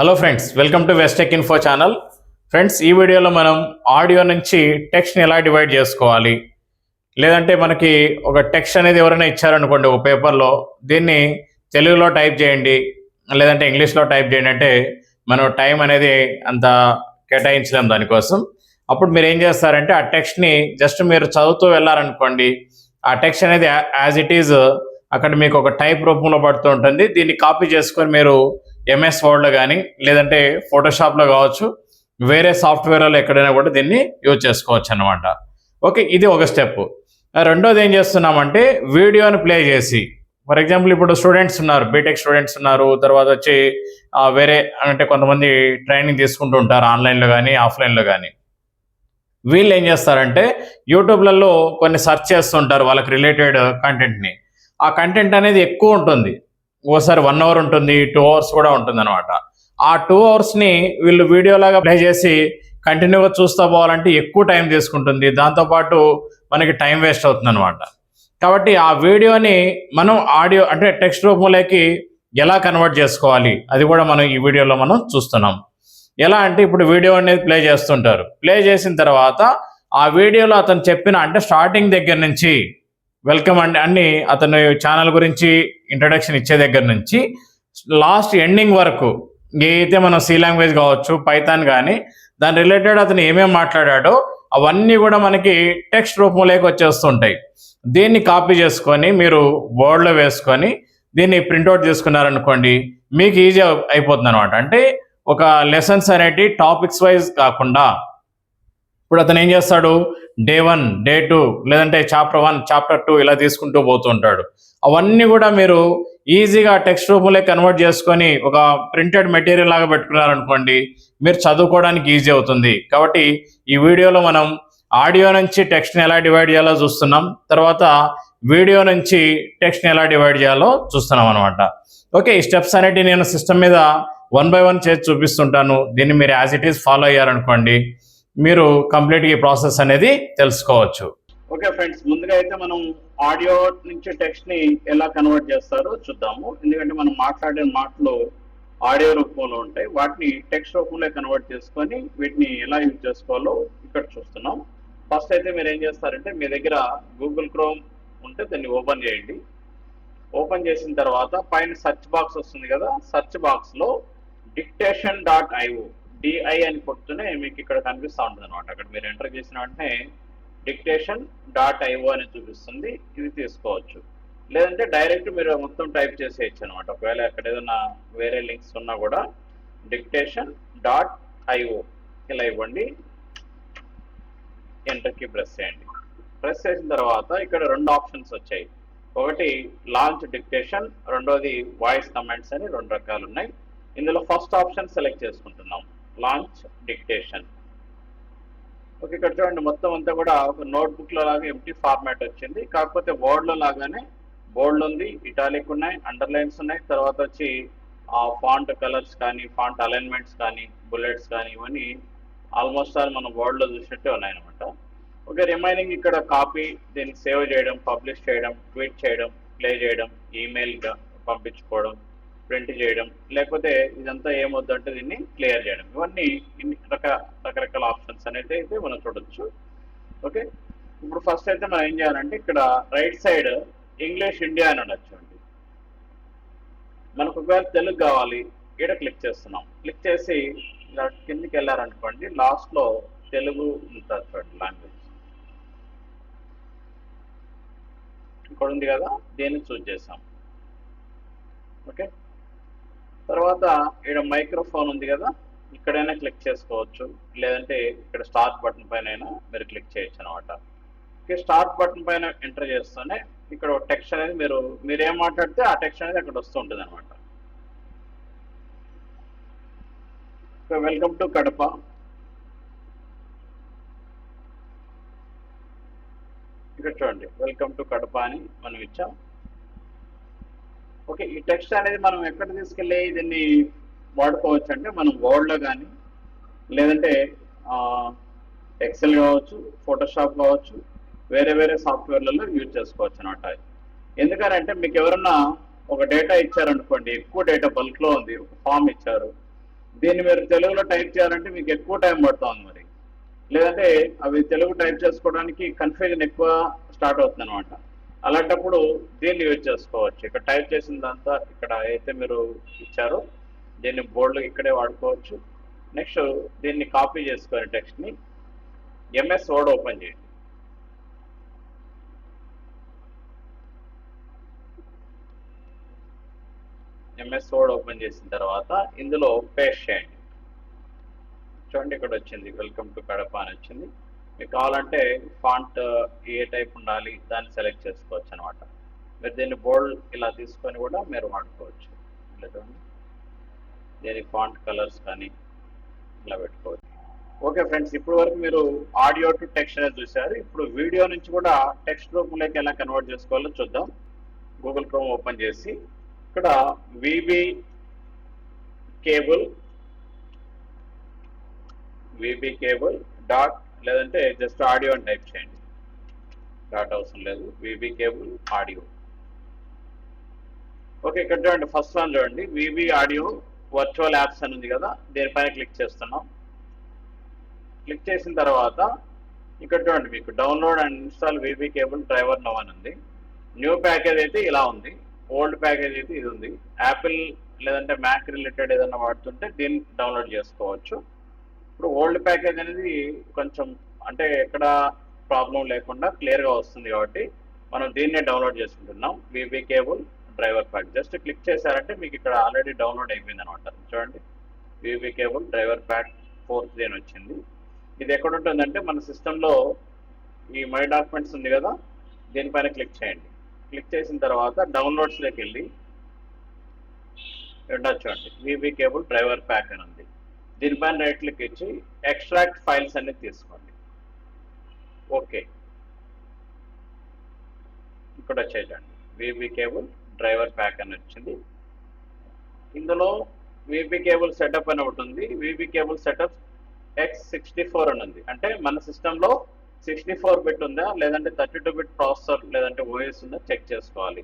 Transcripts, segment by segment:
Hello friends, welcome to Westech info channel. Friends, ఈ వీడియోలో మనం ఆడియో నుంచి టెక్స్ట్ని ఎలా డివైడ్ చేసుకోవాలి, లేదంటే మనకి ఒక టెక్స్ట్ అనేది ఎవరైనా ఇచ్చారనుకోండి ఒక పేపర్లో, దీన్ని తెలుగులో టైప్ చేయండి లేదంటే ఇంగ్లీష్లో టైప్ చేయండి అంటే మనం టైం అనేది అంత కేటాయించలేం దానికోసం. అప్పుడు మీరు ఏం చేస్తారంటే ఆ టెక్స్ట్ని జస్ట్ మీరు చదువుతూ వెళ్ళారనుకోండి, ఆ టెక్స్ట్ అనేది యాజ్ ఇట్ ఈజ్ అక్కడ మీకు ఒక టైప్ రూపంలో పడుతూ ఉంటుంది. దీన్ని కాపీ చేసుకొని మీరు ఎంఎస్ వర్డ్లో కానీ లేదంటే ఫోటోషాప్లో కావచ్చు, వేరే సాఫ్ట్వేర్లో ఎక్కడైనా కూడా దీన్ని యూజ్ చేసుకోవచ్చు అన్నమాట. ఓకే, ఇది ఒక స్టెప్. రెండోది ఏం చేస్తున్నామంటే వీడియోని ప్లే చేసి, ఫర్ ఎగ్జాంపుల్ ఇప్పుడు స్టూడెంట్స్ ఉన్నారు, బీటెక్ స్టూడెంట్స్ ఉన్నారు, తర్వాత వచ్చి వేరే అంటే కొంతమంది ట్రైనింగ్ తీసుకుంటూ ఉంటారు ఆన్లైన్లో కానీ ఆఫ్లైన్లో కానీ. వీళ్ళు ఏం చేస్తారంటే యూట్యూబ్లలో కొన్ని సెర్చ్ చేస్తుంటారు వాళ్ళకి రిలేటెడ్ కంటెంట్ని. ఆ కంటెంట్ అనేది ఎక్కువ ఉంటుంది, ఓసారి 1 అవర్ ఉంటుంది, 2 అవర్స్ కూడా ఉంటుంది అనమాట. ఆ 2 అవర్స్ని వీళ్ళు వీడియోలాగా ప్లే చేసి కంటిన్యూగా చూస్తూ పోవాలంటే ఎక్కువ టైం తీసుకుంటుంది, దాంతోపాటు మనకి టైం వేస్ట్ అవుతుంది అనమాట. కాబట్టి ఆ వీడియోని మనం ఆడియో అంటే టెక్స్ట్ రూపంలోకి ఎలా కన్వర్ట్ చేసుకోవాలి అది కూడా మనం ఈ వీడియోలో మనం చూస్తున్నాం. ఎలా అంటే ఇప్పుడు వీడియో అనేది ప్లే చేస్తుంటారు, ప్లే చేసిన తర్వాత ఆ వీడియోలో అతను చెప్పిన అంటే స్టార్టింగ్ దగ్గర నుంచి వెల్కమ్ అండి అన్ని అతను ఛానల్ గురించి ఇంట్రడక్షన్ ఇచ్చే దగ్గర నుంచి లాస్ట్ ఎండింగ్ వరకు ఏదైతే మనం సి లాంగ్వేజ్ కావచ్చు, పైథాన్ కానీ దాని రిలేటెడ్ అతను ఏమేమి మాట్లాడాడో అవన్నీ కూడా మనకి టెక్స్ట్ రూపంలోకి వచ్చేస్తుంటాయి. దీన్ని కాపీ చేసుకొని మీరు వర్డ్లో వేసుకొని దీన్ని ప్రింట్అవుట్ తీసుకున్నారనుకోండి, మీకు ఈజీ అయిపోతుంది అనమాట. అంటే ఒక లెసన్స్ అనేటి టాపిక్స్ వైజ్ కాకుండా ఇప్పుడు అతను ఏం చేస్తాడు, డే 1, డే 2 లేదంటే చాప్టర్ 1, చాప్టర్ 2 ఇలా తీసుకుంటూ పోతుంటాడు. అవన్నీ కూడా మీరు ఈజీగా టెక్స్ట్ రూపంలో కన్వర్ట్ చేసుకొని ఒక ప్రింటెడ్ మెటీరియల్ లాగా పెట్టుకున్నారనుకోండి, మీరు చదువుకోవడానికి ఈజీ అవుతుంది. కాబట్టి ఈ వీడియోలో మనం ఆడియో నుంచి టెక్స్ట్ని ఎలా డివైడ్ చేయాలో చూస్తున్నాం, తర్వాత వీడియో నుంచి టెక్స్ట్ని ఎలా డివైడ్ చేయాలో చూస్తున్నాం అనమాట. ఓకే, ఈ స్టెప్స్ అనేవి నేను సిస్టమ్ మీద 1 by 1 చేసి చూపిస్తుంటాను. దీన్ని మీరు యాజ్ ఇట్ ఈస్ ఫాలో అయ్యారనుకోండి, మీరు కంప్లీట్గా ఈ ప్రాసెస్ అనేది తెలుసుకోవచ్చు. ఓకే ఫ్రెండ్స్, ముందుగా అయితే మనం ఆడియో నుంచి టెక్స్ట్ని ఎలా కన్వర్ట్ చేస్తారో చూద్దాము. ఎందుకంటే మనం మాట్లాడే మాటలు ఆడియో రూపంలో ఉంటాయి, వాటిని టెక్స్ట్ రూపంలో కన్వర్ట్ చేసుకొని వీటిని ఎలా యూజ్ చేసుకోవాలో ఇక్కడ చూస్తున్నాం. ఫస్ట్ అయితే మీరు ఏం చేస్తారంటే మీ దగ్గర గూగుల్ క్రోమ్ ఉంటే దాన్ని ఓపెన్ చేయండి. ఓపెన్ చేసిన తర్వాత పైన సెర్చ్ బాక్స్ వస్తుంది కదా, సెర్చ్ బాక్స్లో dictation.io డిఐ అని కొడుతూనే మీకు ఇక్కడ కనిపిస్తూ ఉంటుంది అనమాట. అక్కడ మీరు ఎంటర్ చేసిన వెంటనే dictation.io అని చూపిస్తుంది, ఇది తీసుకోవచ్చు. లేదంటే డైరెక్ట్ మీరు మొత్తం టైప్ చేసేయచ్చు అనమాట. ఒకవేళ అక్కడ ఏదైనా వేరే లింక్స్ ఉన్నా కూడా dictation.io ఇలా ఇవ్వండి, ఎంటర్కి ప్రెస్ చేయండి. ప్రెస్ చేసిన తర్వాత ఇక్కడ 2 ఆప్షన్స్ వచ్చాయి. ఒకటి లాంచ్ డిక్టేషన్, రెండోది వాయిస్ కమాండ్స్ అని 2 రకాలు ఉన్నాయి. ఇందులో ఫస్ట్ ఆప్షన్ సెలెక్ట్ చేసుకుంటున్నాం, లాంచ్ డిక్టేషన్. ఓకే, ఇక్కడ చూడండి మొత్తం అంతా కూడా ఒక నోట్బుక్లో లాగా ఎంటీ ఫార్మాట్ వచ్చింది. కాకపోతే వర్డ్లో లాగానే బోల్డ్ ఉంది, ఇటాలిక్ ఉన్నాయి, అండర్లైన్స్ ఉన్నాయి, తర్వాత వచ్చి ఫాంట్ కలర్స్ కానీ ఫాంట్ అలైన్మెంట్స్ కానీ బుల్లెట్స్ కానీ ఇవన్నీ ఆల్మోస్ట్ ఆల్ మనం వర్డ్లో చూసినట్టే ఉన్నాయన్నమాట. ఓకే, రిమైనింగ్ ఇక్కడ కాపీ, దీన్ని సేవ్ చేయడం, పబ్లిష్ చేయడం, ట్వీట్ చేయడం, ప్లే చేయడం, ఈమెయిల్గా పంపించుకోవడం, ప్రింట్ చేయడం, లేకపోతే ఇదంతా ఏమొద్దంటే దీన్ని క్లియర్ చేయడం, ఇవన్నీ ఇన్ని రకరకాల ఆప్షన్స్ అనేది అయితే మనం చూడొచ్చు. ఓకే, ఇప్పుడు ఫస్ట్ అయితే మనం ఏం చేయాలంటే ఇక్కడ రైట్ సైడ్ ఇంగ్లీష్ ఇండియా అని ఉండొచ్చు అండి. మనకు ఒకవేళ తెలుగు కావాలి, ఇక్కడ క్లిక్ చేస్తున్నాం. క్లిక్ చేసి ఇలా కిందికి వెళ్ళారనుకోండి, లాస్ట్లో తెలుగు ఉంటుంది చూడండి, లాంగ్వేజ్ ఇక్కడ ఉంది కదా, దీన్ని చూజ్ చేసాం. ఓకే, తర్వాత ఇక్కడ మైక్రోఫోన్ ఉంది కదా, ఇక్కడైనా క్లిక్ చేసుకోవచ్చు, లేదంటే ఇక్కడ స్టార్ట్ బటన్ పైన అయినా మీరు క్లిక్ చేయొచ్చు అనమాట. ఓకే, స్టార్ట్ బటన్ పైన ఎంటర్ చేస్తూనే ఇక్కడ టెక్స్ట్ అనేది మీరు ఏం మాట్లాడితే ఆ టెక్స్ట్ అనేది అక్కడ వస్తూ ఉంటుంది అనమాట. వెల్కమ్ టు కడప, ఇక్కడ చూడండి వెల్కమ్ టు కడప అని మనం ఇచ్చాం. ఓకే, ఈ టెక్స్ట్ అనేది మనం ఎక్కడ తీసుకెళ్ళి దీన్ని వాడుకోవచ్చు అంటే మనం వర్డ్లో కానీ లేదంటే ఎక్సెల్ కావచ్చు, ఫోటోషాప్ కావచ్చు, వేరే వేరే సాఫ్ట్వేర్లలో యూజ్ చేసుకోవచ్చు అనమాట. ఎందుకనంటే మీకు ఎవరన్నా ఒక డేటా ఇచ్చారనుకోండి, ఎక్కువ డేటా బల్క్లో ఉంది, ఒక ఫామ్ ఇచ్చారు, దీన్ని మీరు తెలుగులో టైప్ చేయాలంటే మీకు ఎక్కువ టైం పడుతుంది మరి, లేదంటే అవి తెలుగు టైప్ చేసుకోవడానికి కన్ఫ్యూజన్ ఎక్కువ స్టార్ట్ అవుతుంది అనమాట. అలాంటప్పుడు దీన్ని యూజ్ చేసుకోవచ్చు. ఇక్కడ టైప్ చేసిందంతా ఇక్కడ అయితే మీరు ఇచ్చారో దీన్ని బోల్డ్ ఇక్కడే వాడుకోవచ్చు. నెక్స్ట్ దీన్ని కాపీ చేసుకొని టెక్స్ట్ని ఎంఎస్ వర్డ్ ఓపెన్ చేయండి. ఎంఎస్ వర్డ్ ఓపెన్ చేసిన తర్వాత ఇందులో పేస్ట్ చేయండి. చూడండి ఇక్కడ వచ్చింది, వెల్కమ్ టు కడప అని వచ్చింది. మీకు కావాలంటే ఫాంట్ ఏ టైప్ ఉండాలి దాన్ని సెలెక్ట్ చేసుకోవచ్చు అనమాట. మీరు దీన్ని బోల్డ్ ఇలా తీసుకొని కూడా మీరు వాడుకోవచ్చు. దీని ఫాంట్ కలర్స్ కానీ ఇలా పెట్టుకోవచ్చు. ఓకే ఫ్రెండ్స్, ఇప్పుడు వరకు మీరు ఆడియో టు టెక్స్ట్ అనేది చూసారు. ఇప్పుడు వీడియో నుంచి కూడా టెక్స్ట్ రూపంలోకి ఎలా కన్వర్ట్ చేసుకోవాలో చూద్దాం. గూగుల్ క్రోమ్ ఓపెన్ చేసి ఇక్కడ విబి కేబుల్ డాట్, లేదంటే జస్ట్ ఆడియో అని టైప్ చేయండి. డాట్ అవసరం లేదు, విబి కేబుల్ ఆడియో. ఓకే, ఇక్కడ చూడండి ఫస్ట్ వన్ చూడండి, విబి ఆడియో వర్చువల్ యాప్స్ అని ఉంది కదా, దీనిపైన క్లిక్ చేస్తున్నాం. క్లిక్ చేసిన తర్వాత ఇక్కడ చూడండి మీకు download and install VB cable driver నో అని ఉంది. న్యూ ప్యాకేజ్ అయితే ఇలా ఉంది, ఓల్డ్ ప్యాకేజ్ అయితే ఇది ఉంది. యాపిల్ లేదంటే మ్యాక్ రిలేటెడ్ ఏదైనా వాడుతుంటే దీన్ని డౌన్లోడ్ చేసుకోవచ్చు. ఇప్పుడు ఓల్డ్ ప్యాకేజ్ అనేది కొంచెం అంటే ఎక్కడ ప్రాబ్లం లేకుండా క్లియర్గా వస్తుంది కాబట్టి మనం దీన్నే డౌన్లోడ్ చేసుకుంటున్నాం. VB cable driver pack just click చేశారంటే మీకు ఇక్కడ ఆల్రెడీ డౌన్లోడ్ అయిపోయింది అనమాట. చూడండి విబి కేబుల్ డ్రైవర్ ప్యాక్ 4 అని వచ్చింది. ఇది ఎక్కడ ఉంటుందంటే మన సిస్టంలో ఈ మై డాక్యుమెంట్స్ ఉంది కదా, దీనిపైన క్లిక్ చేయండి. క్లిక్ చేసిన తర్వాత డౌన్లోడ్స్లోకి వెళ్ళి చూడండి విబి కేబుల్ డ్రైవర్ ప్యాక్ అని ఉంది. దీనిపైన రైట్ క్లిక్ ఇచ్చి ఎక్స్ట్రాక్ట్ ఫైల్స్ అనేది తీసుకోండి. ఓకే, ఇక్కడ వచ్చేయండి విబి కేబుల్ డ్రైవర్ ప్యాక్ అని వచ్చింది. ఇందులో విబి కేబుల్ సెటప్ అని ఒకటి ఉంది. విబి కేబుల్ సెటప్ X64 అని ఉంది. అంటే మన సిస్టంలో 64 బిట్ ఉందా లేదంటే 32 బిట్ ప్రాసెసర్ లేదంటే ఓఎస్ ఉందా చెక్ చేసుకోవాలి.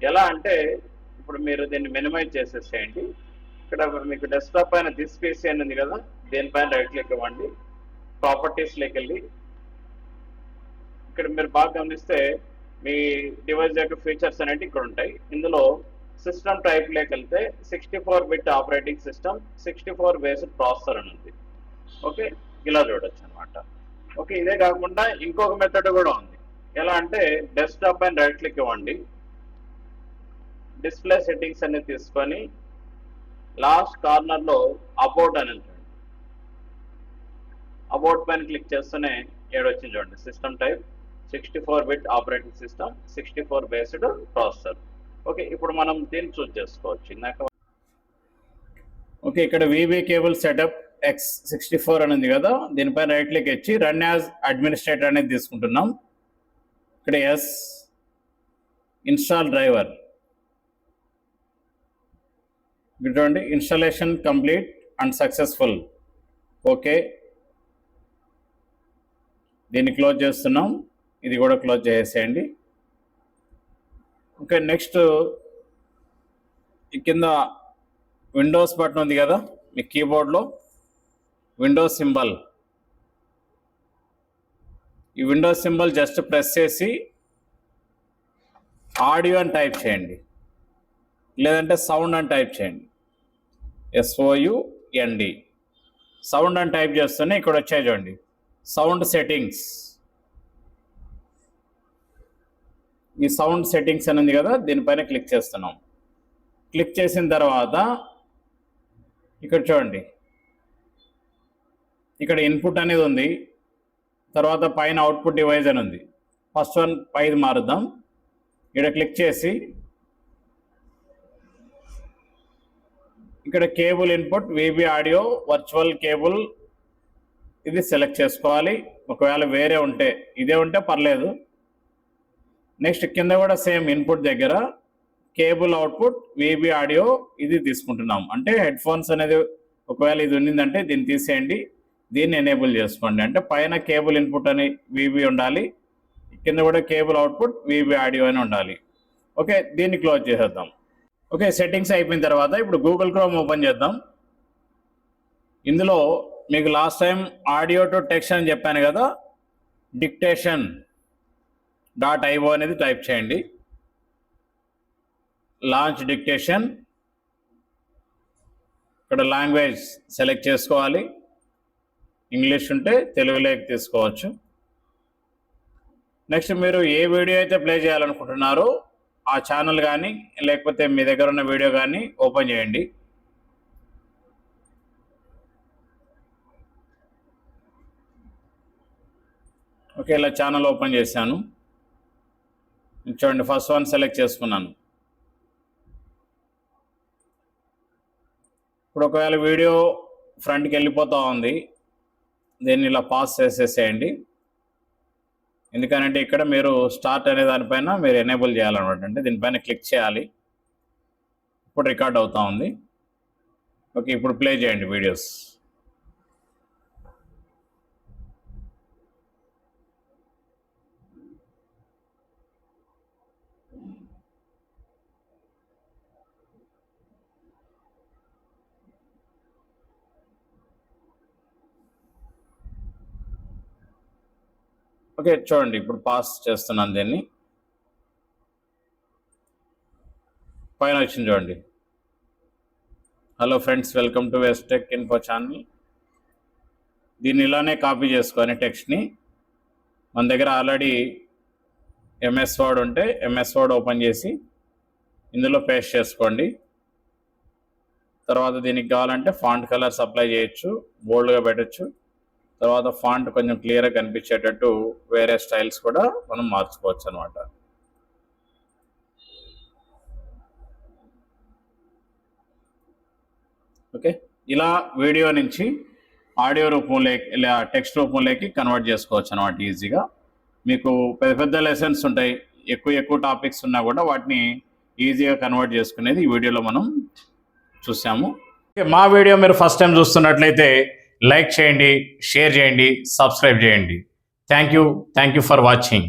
ఎలా అంటే ఇప్పుడు మీరు దీన్ని మినిమైజ్ చేసేసేయండి. ఇక్కడ మీకు డెస్క్టాప్ పైన దిస్ పీసీ అని ఉంది కదా, దీనిపైన రైట్ క్లిక్ ఇవ్వండి. ప్రాపర్టీస్లోకి వెళ్ళి ఇక్కడ మీరు బాగా గమనిస్తే మీ డివైస్ యొక్క ఫీచర్స్ అనేవి ఇక్కడ ఉంటాయి. ఇందులో సిస్టమ్ టైప్లోకి వెళ్తే 64 bit operating system 64 based processor అని ఉంది. ఓకే, ఇలా చూడొచ్చు అనమాట. ఓకే, ఇదే కాకుండా ఇంకొక మెథడ్ కూడా ఉంది. ఎలా అంటే డెస్క్టాప్ పైన రైట్ క్లిక్ ఇవ్వండి. డిస్ప్లే సెట్టింగ్స్ అనేది తీసుకొని లాస్ట్ కార్నర్లో అబౌట్ అని ఉంటుంది. అబౌట్ పైన క్లిక్ చేస్తూనే ఏడొచ్చింది చూడండి, system type 64 bit operating system 64 based processor. Okay, ఇప్పుడు మనం దీన్ని చూస్ చేసుకోవచ్చు. ఇందాక ఓకే, ఇక్కడ విబి కేబుల్ సెటప్ X64 అని ఉంది కదా, దీనిపైన రైట్ క్లిక్ ఇచ్చి రన్ యాజ్ అడ్మినిస్ట్రేటర్ అనేది తీసుకుంటున్నాం. ఇక్కడ ఎస్ ఇన్స్టాల్ డ్రైవర్ చూడండి, installation complete and successful. Okay, దీన్ని క్లోజ్ చేస్తున్నాం. ఇది కూడా క్లోజ్ చేసేయండి. ఓకే, నెక్స్ట్ ఈ కింద విండోస్ బటన్ ఉంది కదా మీ కీబోర్డ్లో, విండోస్ సింబల్, ఈ విండోస్ సింబల్ జస్ట్ ప్రెస్ చేసి ఆడియో అని టైప్ చేయండి, లేదంటే సౌండ్ అని టైప్ చేయండి. SOUND సౌండ్ అని టైప్ చేస్తూనే ఇక్కడ వచ్చాయి చూడండి సౌండ్ సెట్టింగ్స్. ఈ సౌండ్ సెట్టింగ్స్ అని ఉంది కదా, దీనిపైన క్లిక్ చేస్తున్నాం. క్లిక్ చేసిన తర్వాత ఇక్కడ చూడండి, ఇక్కడ ఇన్పుట్ అనేది ఉంది, తర్వాత పైన అవుట్పుట్ డివైస్ అని ఉంది. ఫస్ట్ వన్ పైది మారుద్దాం. ఇక్కడ క్లిక్ చేసి ఇక్కడ cable input VB audio virtual cable ఇది సెలెక్ట్ చేసుకోవాలి. ఒకవేళ వేరే ఉంటే, ఇదే ఉంటే పర్లేదు. నెక్స్ట్ కింద కూడా సేమ్ ఇన్పుట్ దగ్గర కేబుల్ అవుట్పుట్ విబి ఆడియో ఇది తీసుకుంటున్నాం. అంటే హెడ్ ఫోన్స్ అనేది ఒకవేళ ఇది ఉండిందంటే దీన్ని తీసేయండి, దీన్ని ఎనేబుల్ చేసుకోండి. అంటే పైన కేబుల్ ఇన్పుట్ అని విబి ఉండాలి, కింద కూడా కేబుల్ అవుట్పుట్ విబి ఆడియో అని ఉండాలి. ఓకే, దీన్ని క్లోజ్ చేసేద్దాం. ఓకే, సెట్టింగ్స్ అయిపోయిన తర్వాత ఇప్పుడు గూగుల్ క్రోమ్ ఓపెన్ చేద్దాం. ఇందులో మీకు last time audio to text అని చెప్పాను కదా, dictation.io అనేది టైప్ చేయండి. Launch dictation. ఇక్కడ లాంగ్వేజ్ సెలెక్ట్ చేసుకోవాలి. ఇంగ్లీష్ ఉంటే తెలుగులోకి తీసుకోవచ్చు. నెక్స్ట్ మీరు ఏ వీడియో అయితే ప్లే చేయాలనుకుంటున్నారో ఆ ఛానల్ కానీ లేకపోతే మీ దగ్గర ఉన్న వీడియో కానీ ఓపెన్ చేయండి. ఓకే, ఇలా ఛానల్ ఓపెన్ చేశాను. చూడండి, ఫస్ట్ వన్ సెలెక్ట్ చేసుకున్నాను. ఇప్పుడు ఒకవేళ వీడియో ఫ్రంట్కి వెళ్ళిపోతూ ఉంది, దీన్ని ఇలా పాజ్ చేసేసేయండి. ఎందుకనంటే ఇక్కడ మీరు స్టార్ట్ అనే దానిపైన మీరు ఎనేబుల్ చేయాలన్నమాట. అంటే దీనిపైన క్లిక్ చేయాలి. ఇప్పుడు రికార్డ్ అవుతూ ఉంది. ఓకే, ఇప్పుడు ప్లే చేయండి వీడియోస్. ఓకే, చూడండి, ఇప్పుడు పాస్ చేస్తున్నాను దీన్ని. పైన వచ్చింది చూడండి, hello friends, welcome to Westech info channel. దీన్ని ఇలానే కాపీ చేసుకొని టెక్స్ట్ని మన దగ్గర ఆల్రెడీ ఎంఎస్ వర్డ్ ఉంటే ఎంఎస్ వర్డ్ ఓపెన్ చేసి ఇందులో పేస్ట్ చేసుకోండి. తర్వాత దీనికి కావాలంటే ఫాంట్ కలర్స్ అప్లై చేయొచ్చు, బోల్డ్గా పెట్టచ్చు. తర్వాత ఫాంట్ కొంచెం క్లియర్గా కనిపించేటట్టు వేరే స్టైల్స్ కూడా మనం మార్చుకోవచ్చు అనమాట. ఓకే, ఇలా వీడియో నుంచి ఆడియో రూపంలోకి ఇలా టెక్స్ట్ రూపంలోకి కన్వర్ట్ చేసుకోవచ్చు అనమాట ఈజీగా. మీకు పెద్ద పెద్ద లెసన్స్ ఉంటాయి, ఎక్కువ టాపిక్స్ ఉన్నా కూడా వాటిని ఈజీగా కన్వర్ట్ చేసుకునేది ఈ వీడియోలో మనం చూసాము. మా వీడియో మీరు ఫస్ట్ టైం చూస్తున్నట్లయితే లైక్ చేయండి, షేర్ చేయండి, సబ్స్క్రైబ్ చేయండి. Thank you for watching.